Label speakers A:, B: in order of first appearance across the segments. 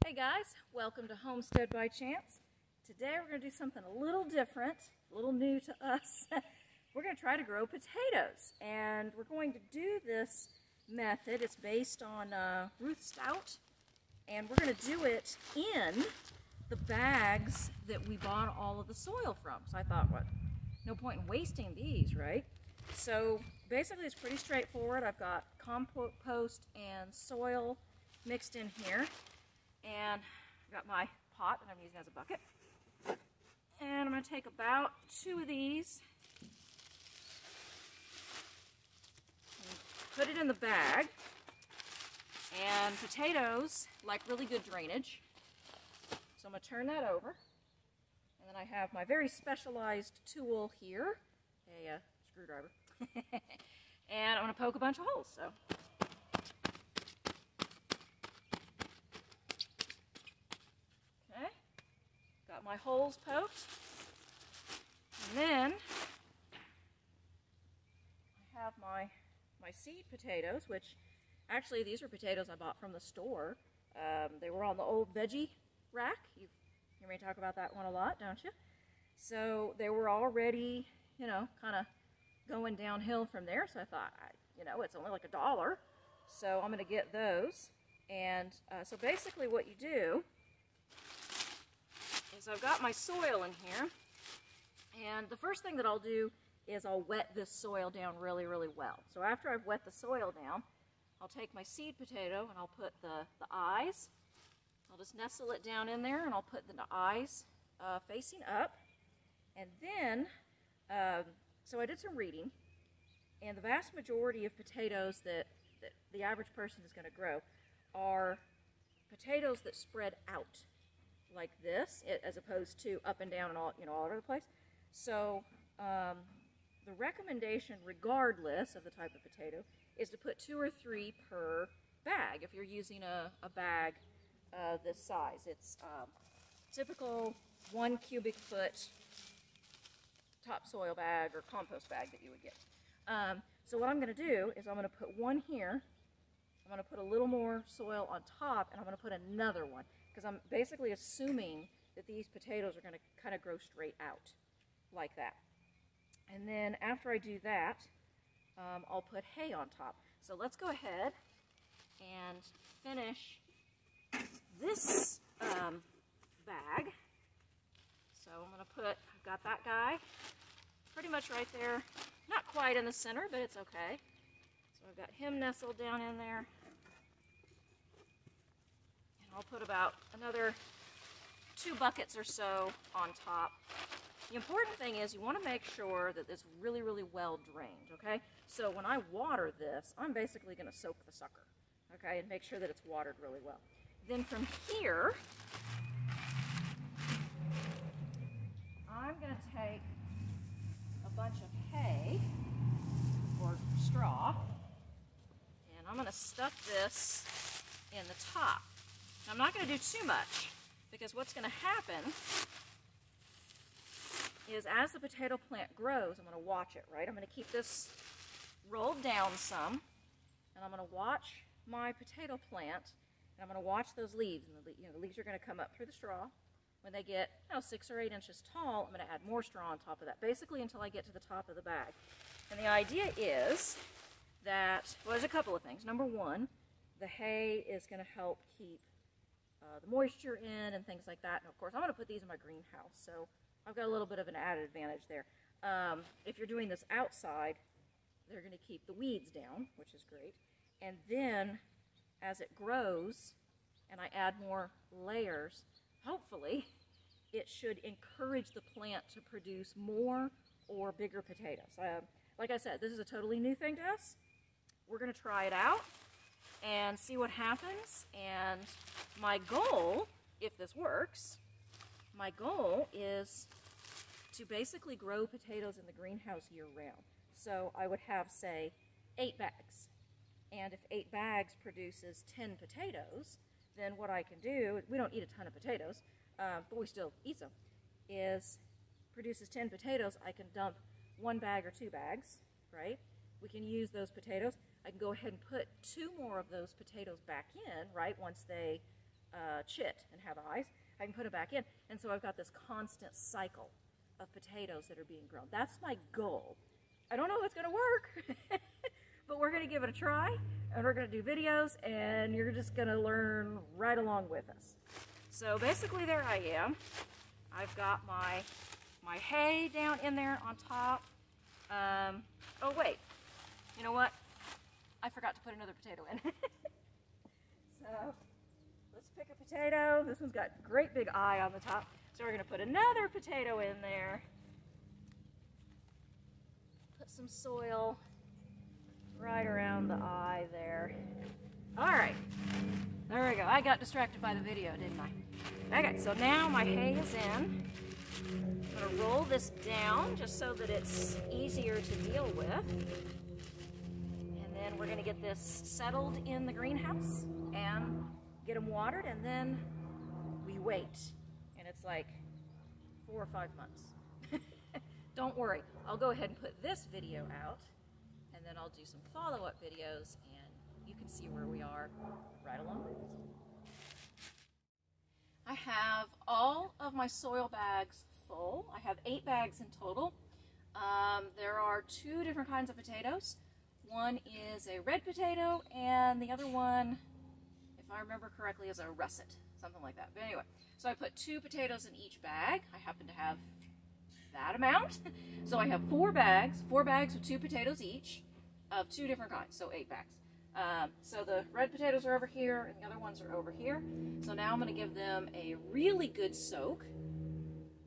A: Hey guys, welcome to Homestead by Chance. Today we're going to do something a little different, a little new to us. We're going to try to grow potatoes, and we're going to do this method. It's based on Ruth Stout, and we're going to do it in the bags that we bought all of the soil from. So I thought, what? No point in wasting these, right? So basically it's pretty straightforward. I've got compost and soil mixed in here. And I've got my pot that I'm using as a bucket. And I'm going to take about 2 of these and put it in the bag. And potatoes like really good drainage. So I'm going to turn that over. And then I have my very specialized tool here, a screwdriver. And I'm going to poke a bunch of holes. So. Got my holes poked, and then I have my seed potatoes, which actually these are potatoes I bought from the store. They were on the old veggie rack. You hear me talk about that one a lot, don't you? So they were already, you know, kind of going downhill from there. So I thought, you know, it's only like $1, so I'm going to get those. And so basically what you do is I've got my soil in here, and the first thing that I'll do is I'll wet this soil down really, really well. So after I've wet the soil down, I'll take my seed potato and I'll put the eyes. I'll just nestle it down in there, and I'll put the eyes facing up. And then, so I did some reading, and the vast majority of potatoes that the average person is going to grow are potatoes that spread out like this, as opposed to up and down and all, you know, all over the place. So the recommendation, regardless of the type of potato, is to put 2 or 3 per bag. If you're using a bag this size, it's typical 1 cubic foot topsoil bag or compost bag that you would get. So what I'm going to do is I'm going to put one here. I'm going to put a little more soil on top, and I'm going to put another one, because I'm basically assuming that these potatoes are going to kind of grow straight out like that. And then after I do that, I'll put hay on top. So let's go ahead and finish this bag. So I'm going to put, I've got that guy pretty much right there, not quite in the center, but it's okay. So I've got him nestled down in there. I'll put about another 2 buckets or so on top. The important thing is you want to make sure that it's really, really well drained, okay? So when I water this, I'm basically going to soak the sucker, okay, and make sure that it's watered really well. Then from here, I'm going to take a bunch of hay or straw, and I'm going to stuff this in the top. Now, I'm not going to do too much, because what's going to happen is as the potato plant grows, I'm going to watch it, right? I'm going to keep this rolled down some, and I'm going to watch my potato plant, and I'm going to watch those leaves. And the leaves are going to come up through the straw. When they get 6 or 8 inches tall, I'm going to add more straw on top of that, basically until I get to the top of the bag. And the idea is that, well, there's a couple of things. Number one, the hay is going to help keep the moisture in and things like that. And of course, I'm going to put these in my greenhouse, so I've got a little bit of an added advantage there. If you're doing this outside, they're going to keep the weeds down, which is great. And then, as it grows and I add more layers, hopefully, it should encourage the plant to produce more or bigger potatoes. Like I said, this is a totally new thing to us. We're going to try it out and see what happens. And my goal, if this works, my goal is to basically grow potatoes in the greenhouse year-round. So I would have, say, 8 bags. And if 8 bags produces 10 potatoes, then what I can do, we don't eat a ton of potatoes, but we still eat them, is produces 10 potatoes, I can dump 1 bag or 2 bags, right? We can use those potatoes. I can go ahead and put 2 more of those potatoes back in, right, once they chit and have eyes, I can put it back in. And so I've got this constant cycle of potatoes that are being grown. That's my goal. I don't know if it's going to work, but we're going to give it a try, and we're going to do videos, and you're just going to learn right along with us. So basically there I am. I've got my hay down in there on top. Oh wait, you know what? I forgot to put another potato in. So let's pick a potato. This one's got a great big eye on the top. So we're gonna put another potato in there. Put some soil right around the eye there. All right, there we go. I got distracted by the video, didn't I? Okay, so now my hay is in. I'm gonna roll this down just so that it's easier to deal with. And then we're gonna get this settled in the greenhouse and get them watered, and then we wait. And it's like 4 or 5 months. Don't worry, I'll go ahead and put this video out, and then I'll do some follow-up videos, and you can see where we are right along with us. I have all of my soil bags full. I have 8 bags in total. There are 2 different kinds of potatoes. One is a red potato, and the other one, if I remember correctly, is a russet, something like that. But anyway, so I put 2 potatoes in each bag. I happen to have that amount. So I have 4 bags with 2 potatoes each of 2 different kinds, so 8 bags. So the red potatoes are over here, and the other ones are over here. So now I'm going to give them a really good soak.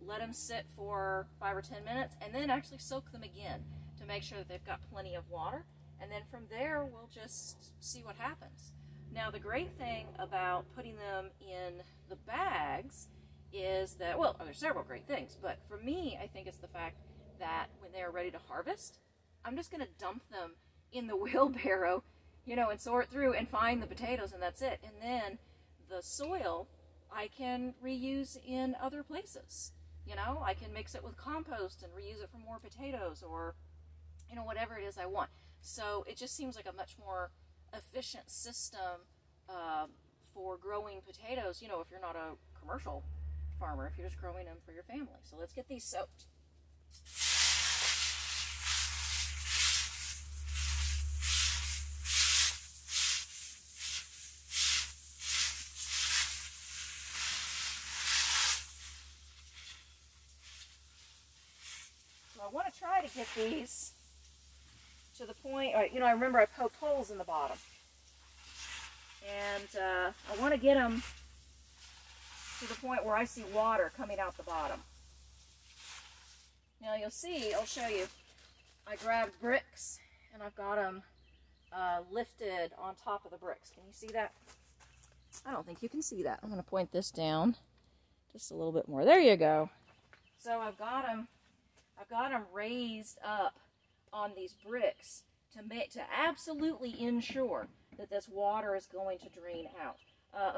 A: Let them sit for 5 or 10 minutes, and then actually soak them again to make sure that they've got plenty of water. And then from there, we'll just see what happens. Now, the great thing about putting them in the bags is that, well, there's several great things, but for me, I think it's the fact that when they're ready to harvest, I'm just going to dump them in the wheelbarrow, you know, and sort through and find the potatoes, and that's it. And then the soil I can reuse in other places. You know, I can mix it with compost and reuse it for more potatoes, or, you know, whatever it is I want. So it just seems like a much more efficient system for growing potatoes, you know, if you're not a commercial farmer, if you're just growing them for your family. So let's get these soaked. So I want to try to get these to the point, you know, I remember I poked holes in the bottom. And I want to get them to the point where I see water coming out the bottom. Now you'll see, I'll show you, I grabbed bricks and I've got them lifted on top of the bricks. Can you see that? I don't think you can see that. I'm going to point this down just a little bit more. There you go. So I've got them raised up on these bricks to absolutely ensure that this water is going to drain out.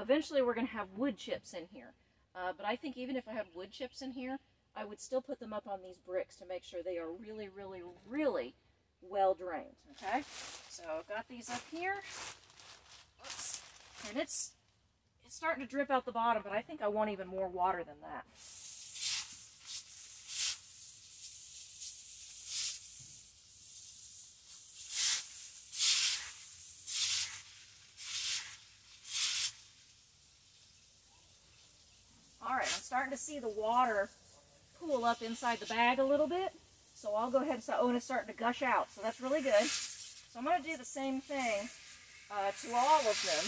A: Eventually we're going to have wood chips in here, but I think even if I had wood chips in here, I would still put them up on these bricks to make sure they are really, really, really well drained. Okay, so I've got these up here. Oops. And it's starting to drip out the bottom, but I think I want even more water than that. Starting to see the water pool up inside the bag a little bit, so I'll go ahead and start, oh, and it's starting to gush out, so that's really good. So I'm going to do the same thing to all of them,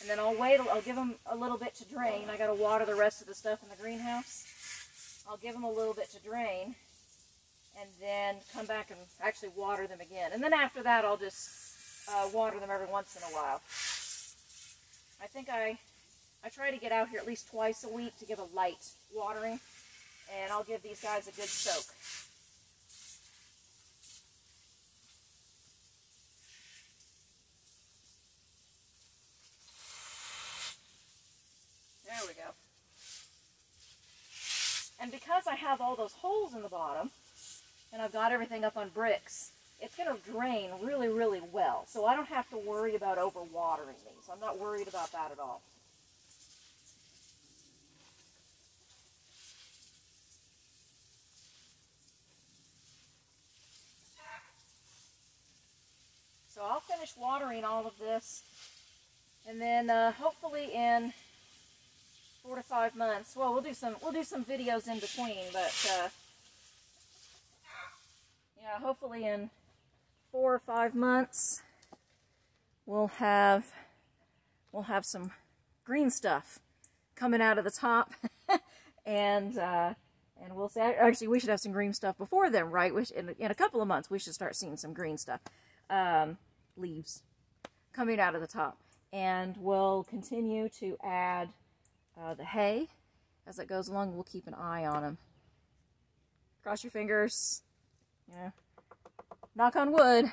A: and then I'll give them a little bit to drain. I got to water the rest of the stuff in the greenhouse. I'll give them a little bit to drain, and then come back and actually water them again. And then after that, I'll just water them every once in a while. I think I try to get out here at least twice a week to give a light watering, and I'll give these guys a good soak. There we go. And because I have all those holes in the bottom, and I've got everything up on bricks, it's going to drain really, really well. So I don't have to worry about overwatering these. I'm not worried about that at all. So I'll finish watering all of this, and then hopefully in 4 to 5 months. Well, we'll do some videos in between, but yeah, hopefully in 4 or 5 months we'll have some green stuff coming out of the top, and we'll say, actually, we should have some green stuff before then, right? In a couple of months, we should start seeing some green stuff, leaves coming out of the top, and we'll continue to add the hay as it goes along. We'll keep an eye on them. Cross your fingers, you know, knock on wood.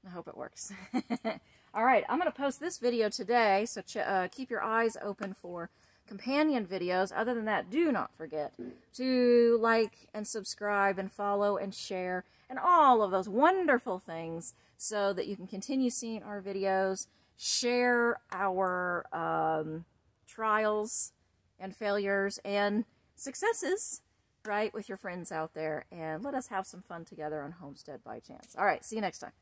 A: I hope it works. All right, I'm going to post this video today, so keep your eyes open for companion videos. Other than that, do not forget to like and subscribe and follow and share and all of those wonderful things so that you can continue seeing our videos, share our trials and failures and successes, right, with your friends out there, and let us have some fun together on Homestead by Chance. All right, see you next time.